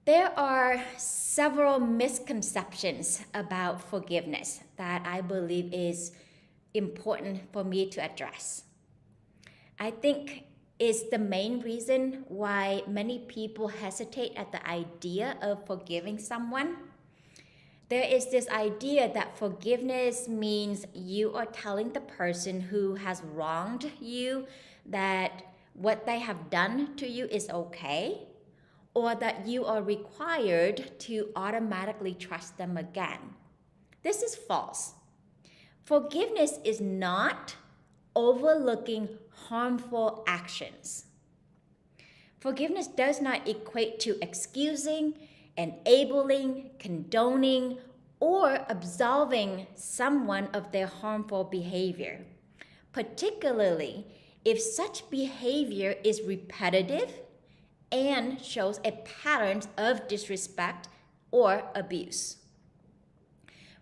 There are several misconceptions about forgiveness that I believe is important for me to address. I think is the main reason why many people hesitate at the idea of forgiving someone. There is this idea that forgiveness means you are telling the person who has wronged you that what they have done to you is okay, or that you are required to automatically trust them again. This is false. Forgiveness is not overlooking harmful actions. Forgiveness does not equate to excusing, enabling, condoning, or absolving someone of their harmful behavior, particularly if such behavior is repetitive and shows a pattern of disrespect or abuse.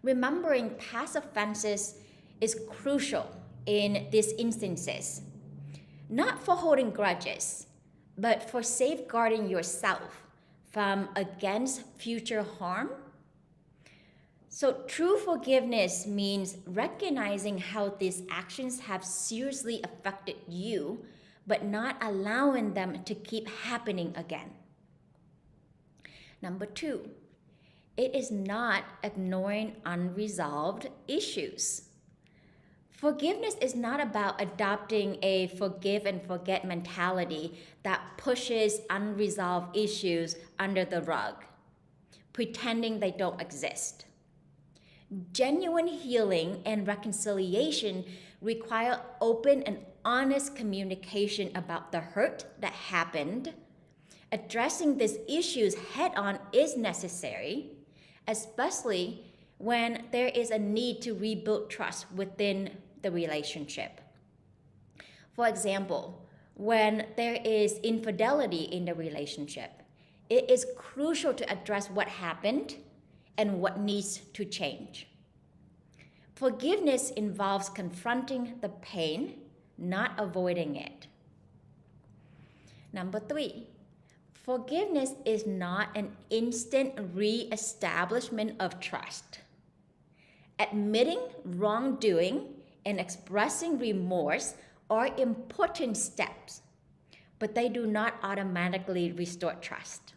Remembering past offenses is crucial in these instances, not for holding grudges, but for safeguarding yourself from against future harm. So true forgiveness means recognizing how these actions have seriously affected you, but not allowing them to keep happening again. Number 2, it is not ignoring unresolved issues. Forgiveness is not about adopting a forgive and forget mentality that pushes unresolved issues under the rug, pretending they don't exist. Genuine healing and reconciliation require open and honest communication about the hurt that happened. Addressing these issues head-on is necessary, especially when there is a need to rebuild trust within the relationship. For example, when there is infidelity in the relationship, it is crucial to address what happened and what needs to change. Forgiveness involves confronting the pain, not avoiding it. Number 3, forgiveness is not an instant re-establishment of trust. Admitting wrongdoing and expressing remorse are important steps, but they do not automatically restore trust.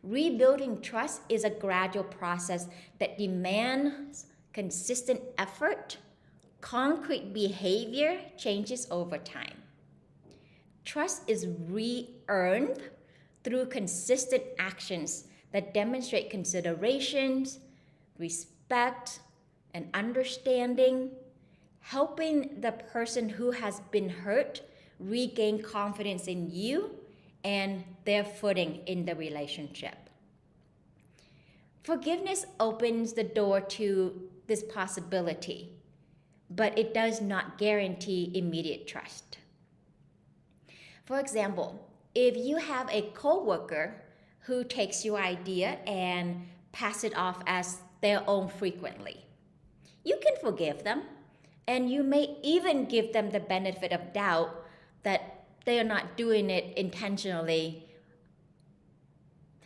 Rebuilding trust is a gradual process that demands consistent effort, concrete behavior changes over time. Trust is re-earned through consistent actions that demonstrate considerations, respect, and understanding, helping the person who has been hurt regain confidence in you and their footing in the relationship. Forgiveness opens the door to this possibility, but it does not guarantee immediate trust. For example, if you have a coworker who takes your idea and pass it off as their own frequently, you can forgive them, and you may even give them the benefit of doubt that they are not doing it intentionally.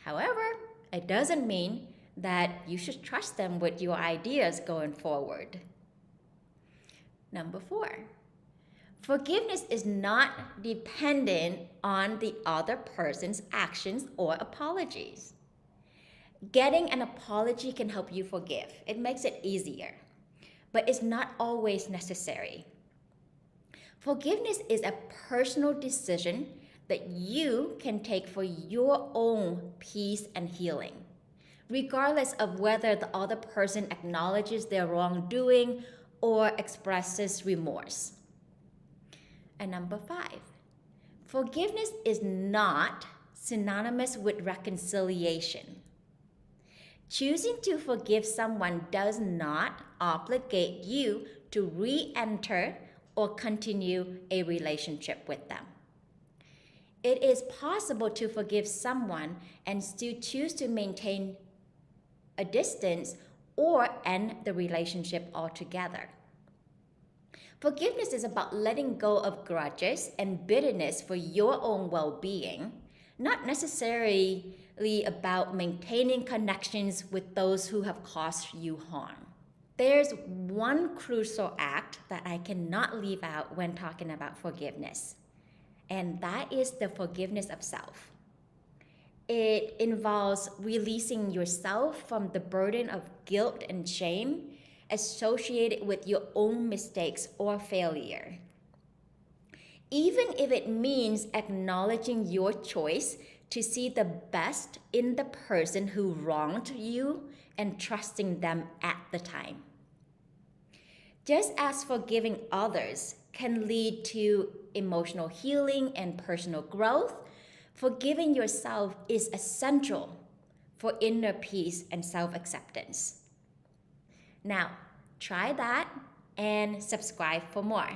However, it doesn't mean that you should trust them with your ideas going forward. Number 4, forgiveness is not dependent on the other person's actions or apologies. Getting an apology can help you forgive. It makes it easier, but it's not always necessary. Forgiveness is a personal decision that you can take for your own peace and healing, regardless of whether the other person acknowledges their wrongdoing or expresses remorse. And number 5, forgiveness is not synonymous with reconciliation. Choosing to forgive someone does not obligate you to re-enter or continue a relationship with them. It is possible to forgive someone and still choose to maintain a distance or end the relationship altogether. Forgiveness is about letting go of grudges and bitterness for your own well-being, not necessarily about maintaining connections with those who have caused you harm. There's one crucial act that I cannot leave out when talking about forgiveness, and that is the forgiveness of self. It involves releasing yourself from the burden of guilt and shame associated with your own mistakes or failure. Even if it means acknowledging your choice to see the best in the person who wronged you and trusting them at the time. Just as forgiving others can lead to emotional healing and personal growth, forgiving yourself is essential for inner peace and self-acceptance. Now, try that and subscribe for more.